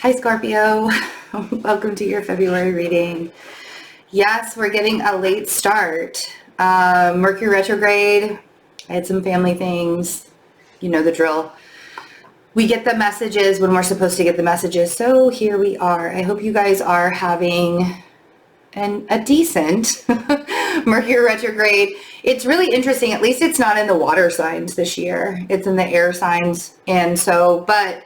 Hi Scorpio, welcome to your February reading. Yes, we're getting a late start. Mercury retrograde, I had some family things, you know the drill. We get the messages when we're supposed to get the messages, so here we are. I hope you guys are having a decent Mercury retrograde. It's really interesting, at least it's not in the water signs this year. It's in the air signs, and so, but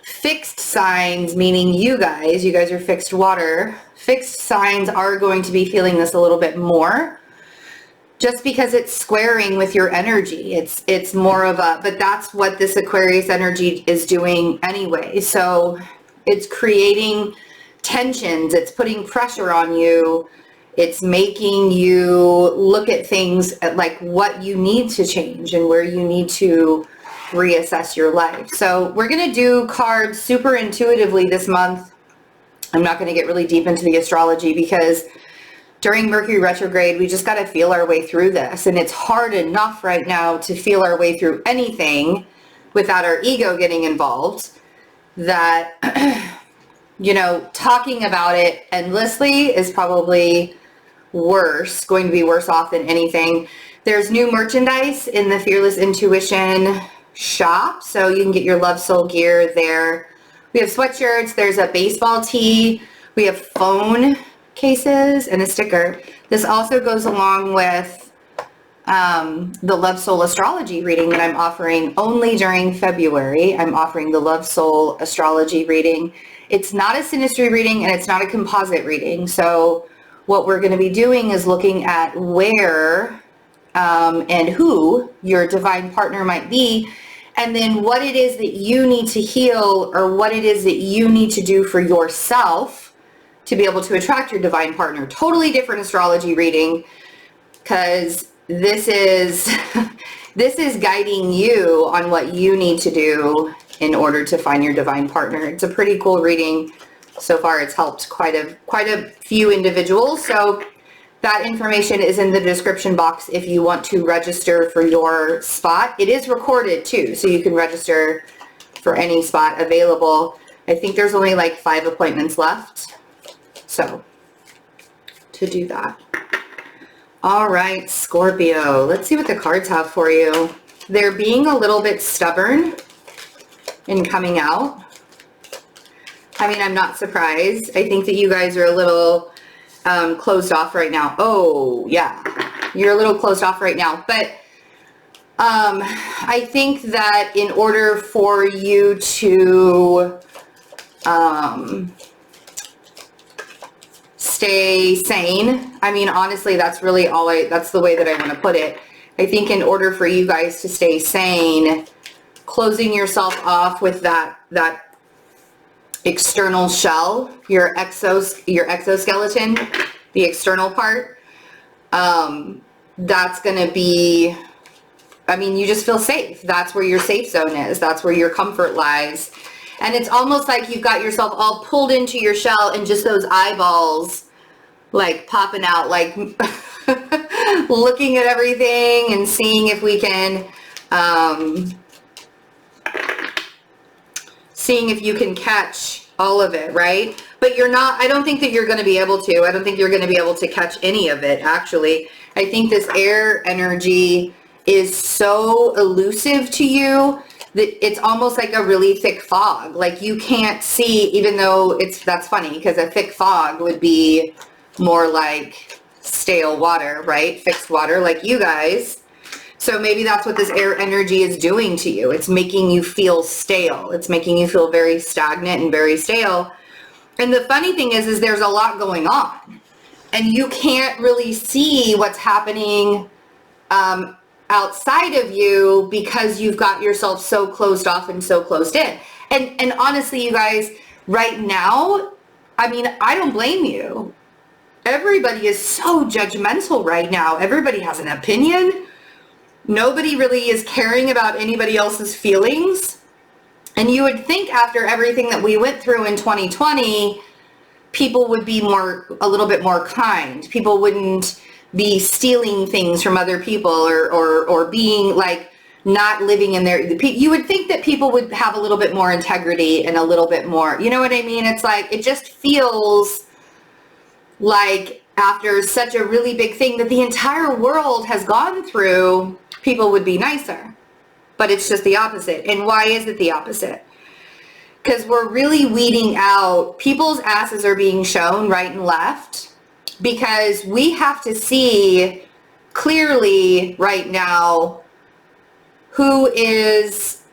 fixed signs, meaning you guys are fixed water. Fixed signs are going to be feeling this a little bit more just because it's squaring with your energy. It's more of a, but that's what this Aquarius energy is doing anyway. So it's creating tensions. It's putting pressure on you. It's making you look at things at like what you need to change and where you need to reassess your life. So we're going to do cards super intuitively this month. I'm not going to get really deep into the astrology because during Mercury retrograde, we just got to feel our way through this. And it's hard enough right now to feel our way through anything without our ego getting involved that, you know, talking about it endlessly is probably going to be worse off than anything. There's new merchandise in the Fearless Intuition shop, so you can get your Love Soul gear there. We have sweatshirts, there's a baseball tee, we have phone cases and a sticker. This also goes along with the Love Soul astrology reading that I'm offering only during February. I'm offering the Love Soul astrology reading. It's not a synastry reading and it's not a composite reading. So what we're going to be doing is looking at where and who your divine partner might be, and then what it is that you need to heal or what it is that you need to do for yourself to be able to attract your divine partner. Totally different astrology reading, because this is this is guiding you on what you need to do in order to find your divine partner. It's a pretty cool reading. So far it's helped quite a few individuals. So that information is in the description box if you want to register for your spot. It is recorded too, so you can register for any spot available. I think there's only like 5 appointments left, so to do that. All right, Scorpio, let's see what the cards have for you. They're being a little bit stubborn in coming out. I mean, I'm not surprised. I think that you guys are a little closed off right now. Oh yeah, you're a little closed off right now, but I think that in order for you to stay sane, I mean, honestly, that's really that's the way that I want to put it. I think in order for you guys to stay sane, closing yourself off with that external shell, your exoskeleton, the external part, that's going to be, I mean, you just feel safe. That's where your safe zone is. That's where your comfort lies. And it's almost like you've got yourself all pulled into your shell and just those eyeballs like popping out, like looking at everything and seeing if we can, seeing if you can catch all of it, right? But you're not, I don't think that you're going to be able to. I don't think you're going to be able to catch any of it, actually. I think this air energy is so elusive to you that it's almost like a really thick fog. Like you can't see, even though that's funny because a thick fog would be more like stale water, right? Fixed water like you guys. So maybe that's what this air energy is doing to you. It's making you feel stale. It's making you feel very stagnant and very stale. And the funny thing is there's a lot going on and you can't really see what's happening outside of you because you've got yourself so closed off and so closed in. And honestly, you guys, right now, I mean, I don't blame you. Everybody is so judgmental right now. Everybody has an opinion. Nobody really is caring about anybody else's feelings. And you would think after everything that we went through in 2020, people would be a little bit more kind. People wouldn't be stealing things from other people or being like not living in their, you would think that people would have a little bit more integrity and a little bit more, you know what I mean? It's like, it just feels like after such a really big thing that the entire world has gone through, people would be nicer. But it's just the opposite. And why is it the opposite? Because we're really weeding out, people's asses are being shown right and left, because we have to see clearly right now who is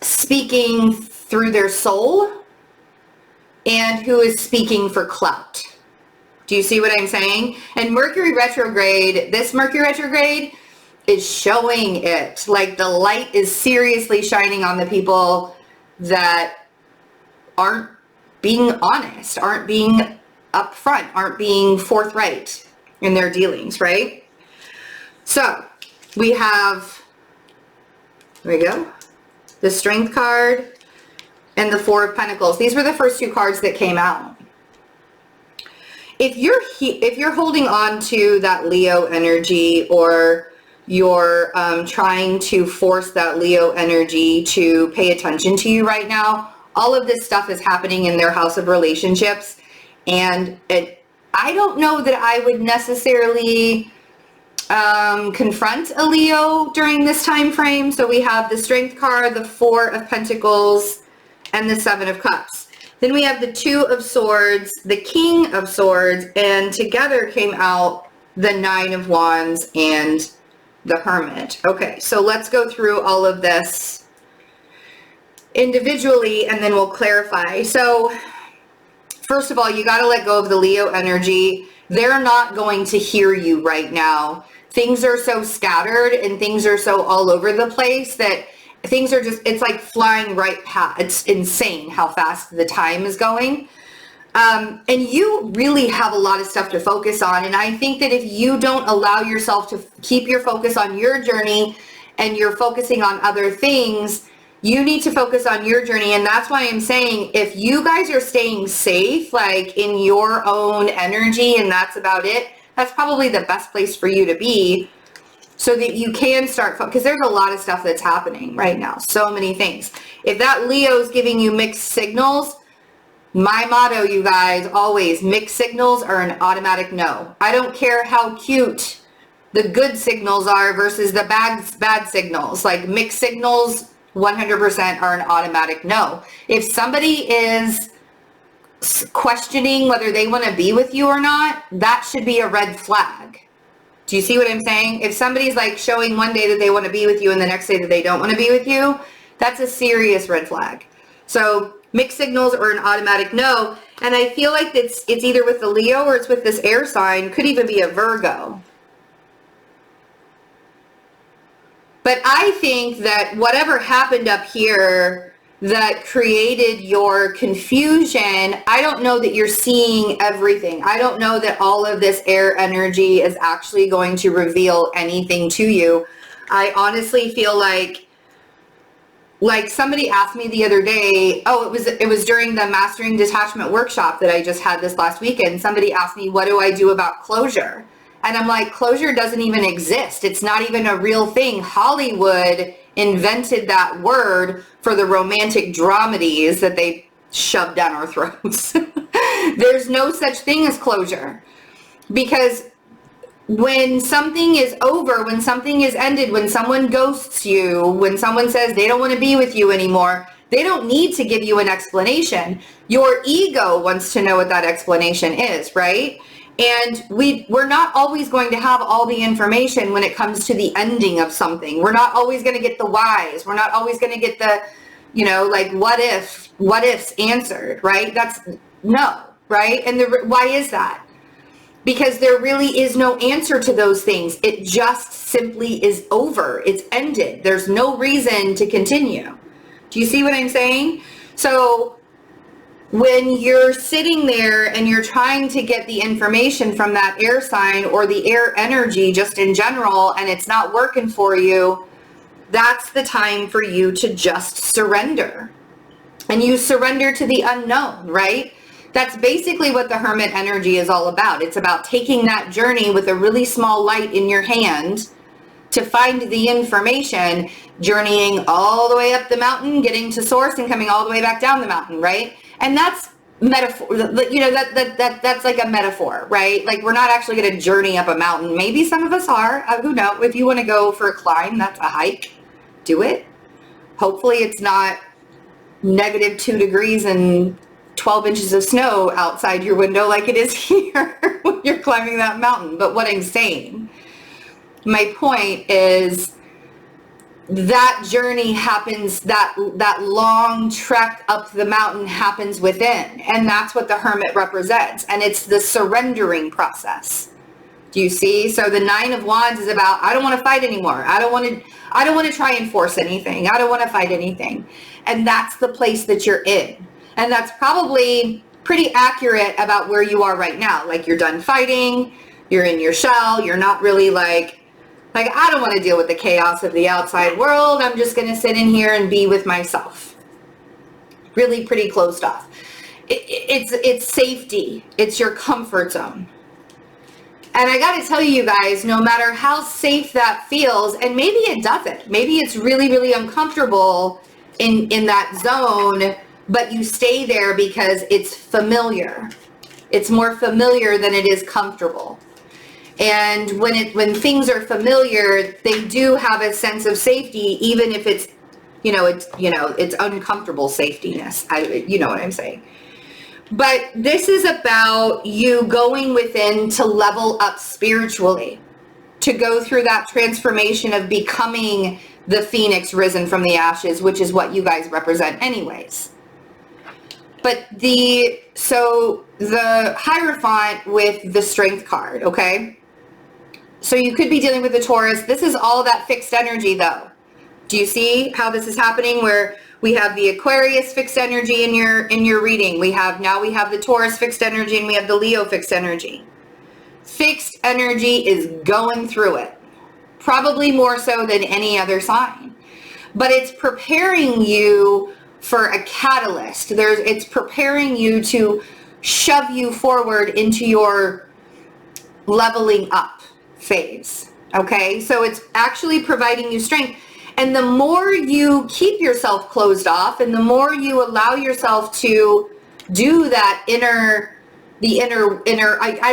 speaking through their soul and who is speaking for clout. Do you see what I'm saying? And Mercury retrograde, this Mercury retrograde is showing it. Like the light is seriously shining on the people that aren't being honest, aren't being upfront, aren't being forthright in their dealings, right? So we have, there we go, the Strength card and the Four of Pentacles. These were the first two cards that came out. If you're holding on to that Leo energy, or you're trying to force that Leo energy to pay attention to you right now, all of this stuff is happening in their house of relationships. And I don't know that I would necessarily confront a Leo during this time frame. So we have the Strength card, the Four of Pentacles, and the Seven of Cups. Then we have the Two of Swords, the King of Swords, and together came out the Nine of Wands and the Hermit. Okay, so let's go through all of this individually and then we'll clarify. So first of all, you got to let go of the Leo energy. They're not going to hear you right now. Things are so scattered and things are so all over the place that things are just, it's like flying right past. It's insane how fast the time is going. And you really have a lot of stuff to focus on. And I think that if you don't allow yourself to keep your focus on your journey and you're focusing on other things, you need to focus on your journey. And that's why I'm saying, if you guys are staying safe, like in your own energy, and that's about it, that's probably the best place for you to be, so that you can start, because there's a lot of stuff that's happening right now. So many things. If that Leo's giving you mixed signals, my motto, you guys, always, mixed signals are an automatic no. I don't care how cute the good signals are versus the bad signals. Like mixed signals, 100% are an automatic no. If somebody is questioning whether they want to be with you or not, that should be a red flag. Do you see what I'm saying? If somebody's like showing one day that they want to be with you and the next day that they don't want to be with you, that's a serious red flag. So mixed signals are an automatic no. And I feel like it's either with the Leo or it's with this air sign, could even be a Virgo. But I think that whatever happened up here that created your confusion, I don't know that you're seeing everything. I don't know that all of this air energy is actually going to reveal anything to you. I honestly feel like somebody asked me the other day, it was during the Mastering Detachment workshop that I just had this last weekend. Somebody asked me, what do I do about closure? And I'm like, closure doesn't even exist. It's not even a real thing. Hollywood invented that word for the romantic dramedies that they shoved down our throats. There's no such thing as closure. Because when something is over, when something is ended, when someone ghosts you, when someone says they don't want to be with you anymore, they don't need to give you an explanation. Your ego wants to know what that explanation is, right? And we're not always going to have all the information when it comes to the ending of something. We're not always going to get the whys. We're not always going to get the, like what ifs answered, right? That's no, right? And why is that? Because there really is no answer to those things. It just simply is over. It's ended. There's no reason to continue. Do you see what I'm saying? So when you're sitting there and you're trying to get the information from that air sign or the air energy just in general, and it's not working for you, that's the time for you to just surrender. And you surrender to the unknown, right? That's basically what the Hermit energy is all about. It's about taking that journey with a really small light in your hand to find the information, journeying all the way up the mountain, getting to source and coming all the way back down the mountain, right? And that's metaphor, you know, that's like a metaphor, right? Like we're not actually going to journey up a mountain. Maybe some of us are, who knows? If you want to go for a climb, that's a hike, do it. Hopefully it's not -2 degrees and 12 inches of snow outside your window like it is here when you're climbing that mountain. But what I'm saying, my point is that journey happens, that long trek up the mountain happens within. And that's what the Hermit represents. And it's the surrendering process. Do you see? So the 9 of Wands is about, I don't want to fight anymore. I don't want to try and force anything. I don't want to fight anything. And that's the place that you're in. And that's probably pretty accurate about where you are right now. Like you're done fighting, you're in your shell, you're not really like I don't want to deal with the chaos of the outside world. I'm just going to sit in here and be with myself. Really pretty closed off. It's safety. It's your comfort zone. And I got to tell you guys, no matter how safe that feels, and maybe it doesn't, maybe it's really, really uncomfortable in that zone, but you stay there because it's familiar. It's more familiar than it is comfortable. And when things are familiar, they do have a sense of safety, even if it's, it's uncomfortable safetyness. You know what I'm saying? But this is about you going within to level up spiritually, to go through that transformation of becoming the phoenix risen from the ashes, which is what you guys represent anyways. But the Hierophant with the Strength card, okay? So you could be dealing with the Taurus. This is all that fixed energy though. Do you see how this is happening, where we have the Aquarius fixed energy in your reading? We have the Taurus fixed energy, and we have the Leo fixed energy. Fixed energy is going through it, probably more so than any other sign. But it's preparing you for a catalyst. It's preparing you to shove you forward into your leveling up phase. Okay, so it's actually providing you strength. And the more you keep yourself closed off, and the more you allow yourself to do that I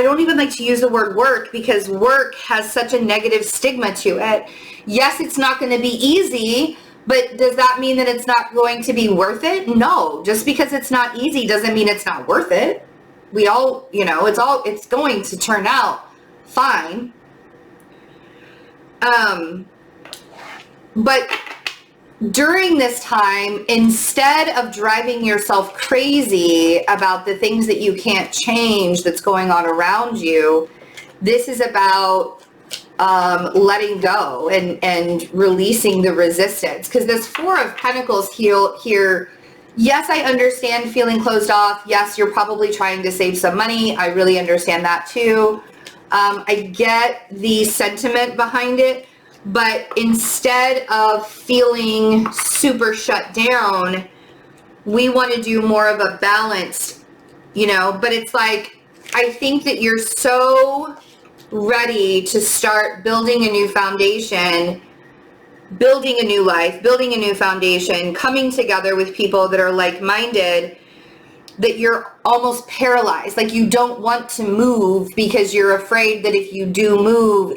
don't even like to use the word work, because work has such a negative stigma to it. Yes, it's not going to be easy, but does that mean that it's not going to be worth it? No, just because it's not easy doesn't mean it's not worth it. We all, it's going to turn out fine. But during this time, instead of driving yourself crazy about the things that you can't change that's going on around you, this is about letting go and releasing the resistance. Because this 4 of Pentacles here, yes, I understand feeling closed off. Yes, you're probably trying to save some money. I really understand that too. I get the sentiment behind it. But instead of feeling super shut down, we want to do more of a balanced, but it's like, I think that you're so ready to start building a new foundation, building a new life, building a new foundation, coming together with people that are like-minded, that you're almost paralyzed. Like you don't want to move because you're afraid that if you do move,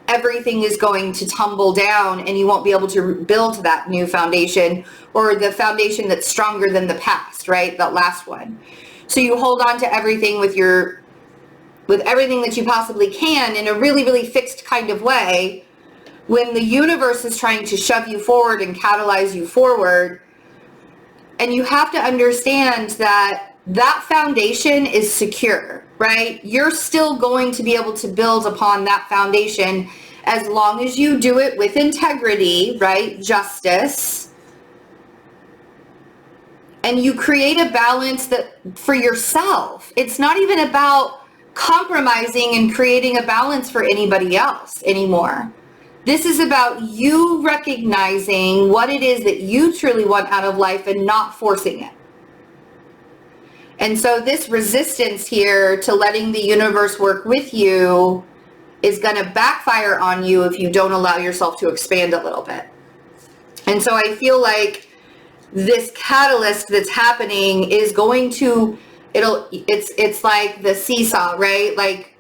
everything is going to tumble down and you won't be able to build that new foundation, or the foundation that's stronger than the past, right? That last one. So you hold on to everything with everything that you possibly can in a really, really fixed kind of way, when the universe is trying to shove you forward and catalyze you forward. And you have to understand that foundation is secure, right? You're still going to be able to build upon that foundation as long as you do it with integrity, right? Justice. And you create a balance that for yourself. It's not even about compromising and creating a balance for anybody else anymore. This is about you recognizing what it is that you truly want out of life and not forcing it. And so this resistance here to letting the universe work with you is going to backfire on you if you don't allow yourself to expand a little bit. And so I feel like this catalyst that's happening is going to, it's like the seesaw, right? Like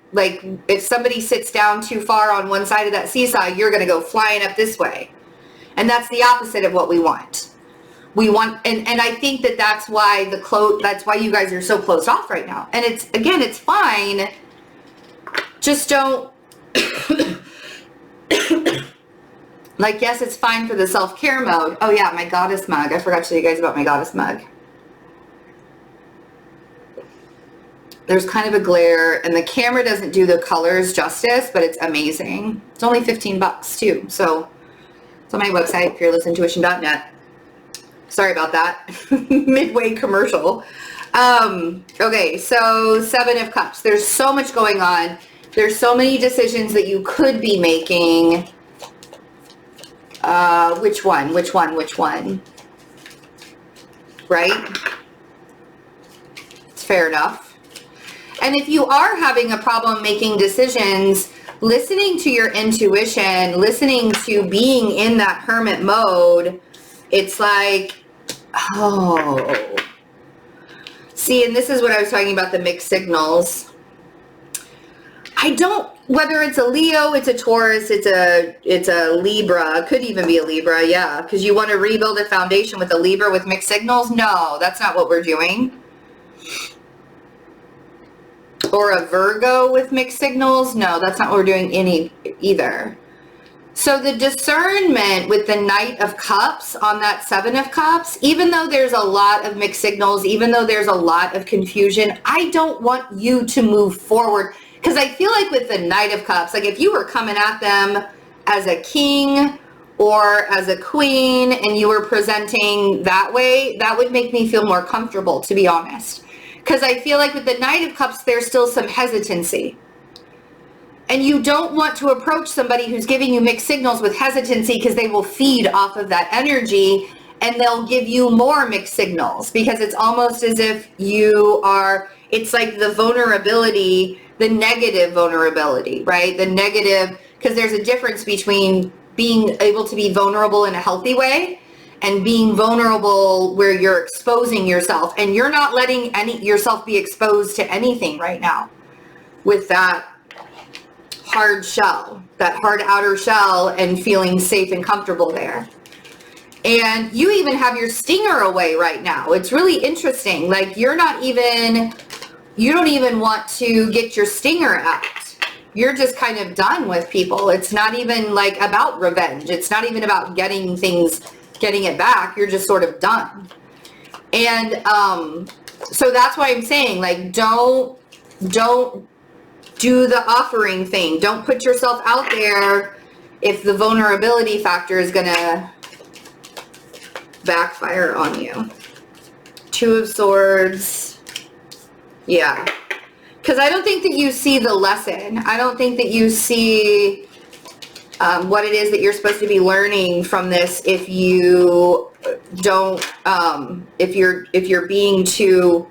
if somebody sits down too far on one side of that seesaw, you're going to go flying up this way. And that's the opposite of what we want. We want, and I think that that's why that's why you guys are so closed off right now. And it's, again, it's fine. Just don't, like, yes, it's fine for the self-care mode. Oh yeah, my goddess mug. I forgot to tell you guys about my goddess mug. There's kind of a glare, and the camera doesn't do the colors justice, but it's amazing. It's only $15 too. So it's on my website, fearlessintuition.net. Sorry about that. Midway commercial. Okay, so 7 of Cups. There's so much going on. There's so many decisions that you could be making. Which one? Right? It's fair enough. And if you are having a problem making decisions, listening to your intuition, listening to being in that hermit mode, it's like, oh. See, and this is what I was talking about, the mixed signals. Whether it's a Leo, it's a Taurus, it's a Libra, could even be a Libra, yeah, because you want to rebuild a foundation with a Libra with mixed signals? No, that's not what we're doing. Or a Virgo with mixed signals? No, that's not what we're doing either. So the discernment with the Knight of Cups on that 7 of Cups, even though there's a lot of mixed signals, even though there's a lot of confusion, I don't want you to move forward. Because I feel like with the Knight of Cups, like if you were coming at them as a king or as a queen and you were presenting that way, that would make me feel more comfortable, to be honest. Because I feel like with the Knight of Cups, there's still some hesitancy. And you don't want to approach somebody who's giving you mixed signals with hesitancy, because they will feed off of that energy and they'll give you more mixed signals, because it's almost as if it's like the vulnerability, the negative vulnerability, right? The negative, because there's a difference between being able to be vulnerable in a healthy way and being vulnerable where you're exposing yourself, and you're not letting yourself be exposed to anything right now with that hard shell, that hard outer shell, and feeling safe and comfortable there. And you even have your stinger away right now. It's really interesting. Like you don't even want to get your stinger out. You're just kind of done with people. It's not even like about revenge. It's not even about getting it back. You're just sort of done. And so that's why I'm saying, like, don't do the offering thing. Don't put yourself out there if the vulnerability factor is going to backfire on you. 2 of Swords. Yeah. Because I don't think that you see the lesson. I don't think that you see what it is that you're supposed to be learning from this if you don't, if you're being too,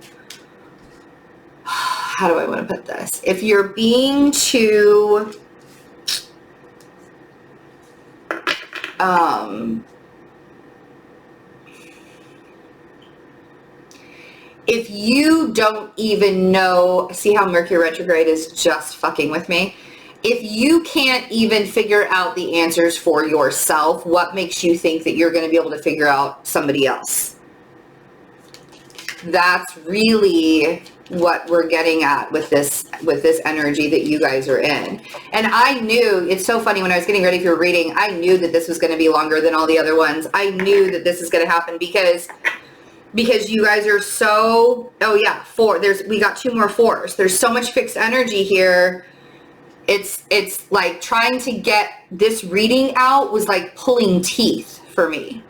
how do I want to put this? If you're being too, if you don't even know, see how Mercury retrograde is just fucking with me? If you can't even figure out the answers for yourself, what makes you think that you're going to be able to figure out somebody else? That's really what we're getting at with this energy that you guys are in. And I knew, it's so funny, when I was getting ready for your reading, I knew that this was going to be longer than all the other ones. I knew that this is going to happen because you guys are so, oh yeah, 4. We got 2 more 4s. There's so much fixed energy here. It's like trying to get this reading out was like pulling teeth for me.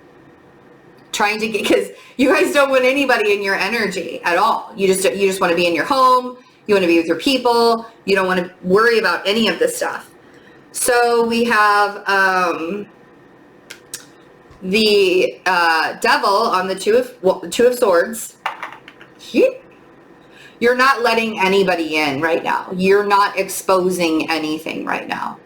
Trying to get, because you guys don't want anybody in your energy at all. You just want to be in your home. You want to be with your people. You don't want to worry about any of this stuff. So we have the Devil on the two of Swords. you're not letting anybody in right now. You're not exposing anything right now.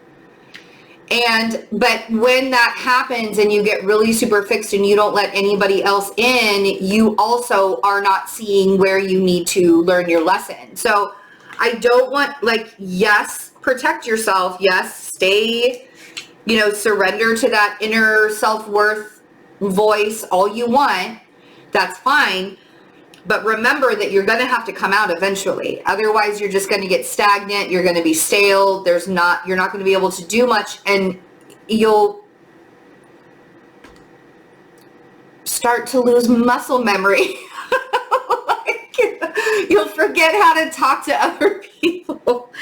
But when that happens and you get really super fixed and you don't let anybody else in, you also are not seeing where you need to learn your lesson. So I don't want, like, yes, protect yourself. Yes, stay, surrender to that inner self-worth voice all you want. That's fine. But remember that you're going to have to come out eventually. Otherwise, you're just going to get stagnant. You're going to be stale. You're not going to be able to do much, and you'll start to lose muscle memory. You'll forget how to talk to other people.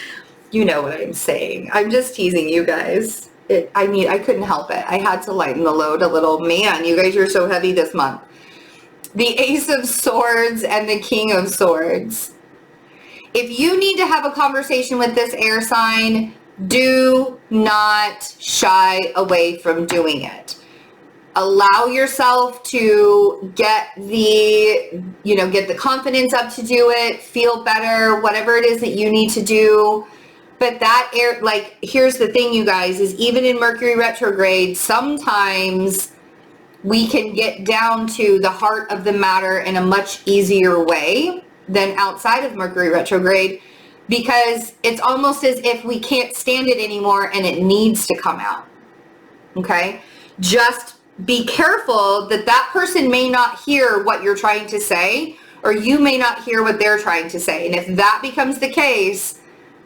You know what I'm saying. I'm just teasing you guys. I couldn't help it. I had to lighten the load a little. Man, you guys are so heavy this month. The Ace of Swords and the King of Swords. If you need to have a conversation with this air sign, do not shy away from doing it. Allow yourself to get the confidence up to do it, feel better, whatever it is that you need to do. But that air, like, here's the thing, you guys, is even in Mercury retrograde, sometimes we can get down to the heart of the matter in a much easier way than outside of Mercury retrograde, because it's almost as if we can't stand it anymore and it needs to come out. Okay? Just be careful that person may not hear what you're trying to say, or you may not hear what they're trying to say. And if that becomes the case,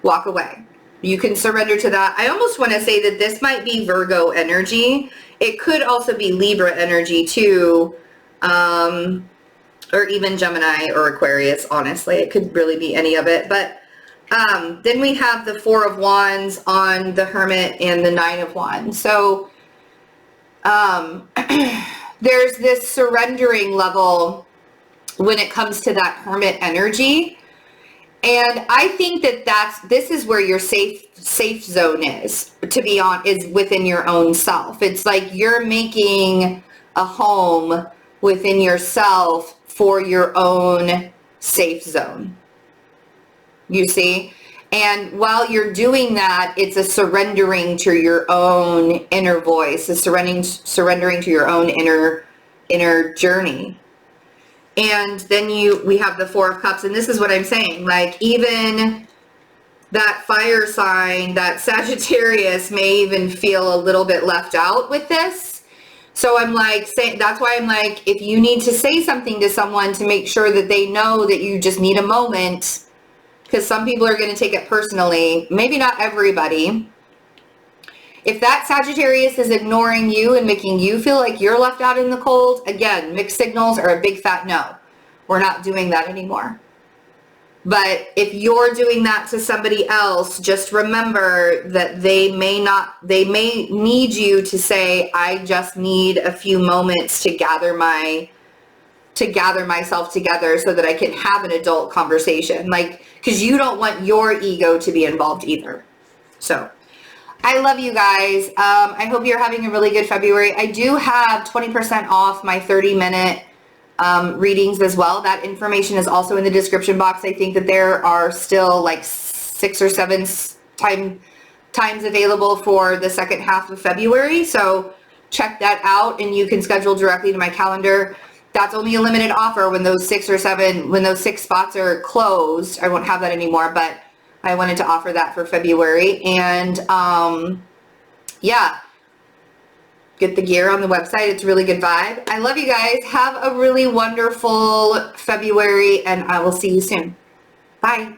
walk away. You can surrender to that. I almost want to say that this might be Virgo energy. It could also be Libra energy too, or even Gemini or Aquarius, honestly. It could really be any of it. But then we have the Four of Wands on the Hermit and the Nine of Wands. So there's this surrendering level when it comes to that Hermit energy. And I think this is where your safe zone is, is within your own self. It's like you're making a home within yourself for your own safe zone. You see? And while you're doing that, it's a surrendering to your own inner voice, a surrendering to your own inner journey. And then we have the Four of Cups, and this is what I'm saying, like, even that fire sign, that Sagittarius, may even feel a little bit left out with this. So I'm like, that's why I'm like, if you need to say something to someone, to make sure that they know that you just need a moment, because some people are going to take it personally, maybe not everybody. If that Sagittarius is ignoring you and making you feel like you're left out in the cold, again, mixed signals are a big fat no. We're not doing that anymore. But if you're doing that to somebody else, just remember that they may need you to say, I just need a few moments to gather myself together so that I can have an adult conversation. Like, because you don't want your ego to be involved either. So I love you guys. I hope you're having a really good February. I do have 20% off my 30-minute readings as well. That information is also in the description box. I think that there are still like 6 or 7 times available for the second half of February. So check that out, and you can schedule directly to my calendar. That's only a limited offer when those 6 spots are closed. I won't have that anymore, but I wanted to offer that for February. And yeah, get the gear on the website. It's a really good vibe. I love you guys. Have a really wonderful February, and I will see you soon. Bye.